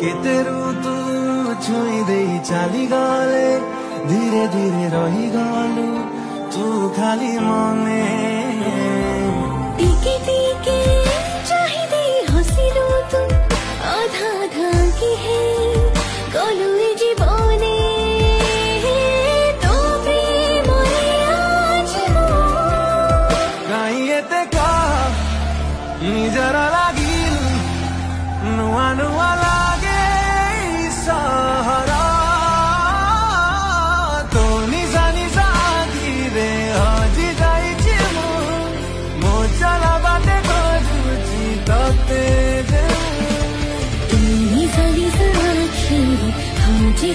କେତେରୁ ତୁ ଛୁଇଁ ଦେଇ ଚାଲିଗଲେ ଧୀରେ ଧୀରେ ରହିଗଲୁ ତୁ ଖାଲି ମନେ ଟିକେ ଟିକେ ଚାହିଁ ଦେଇ ହସିଲୁ ତୁ ଆଧା ଆଧା କି ହେ ଗଲୁ ଏ ଜୀବନେ ତୋ ପ୍ରେମରେ ଆଜି ମୁଁ କାହିଁ ଏତେ ନିଜର ଲାଗିଲୁ ନୂଆ ନୂଆ ଲାଗେ ସହର ତୋ ନିଶା ନିଶା ଧୀରେ ହଜି ଯାଇଛି ମୁଁ ମୋ ଚଲା ବାଟେ ଖୋଜୁଛି ତତେ ନିଶା ନିଶା ଆଖିରେ ହଜି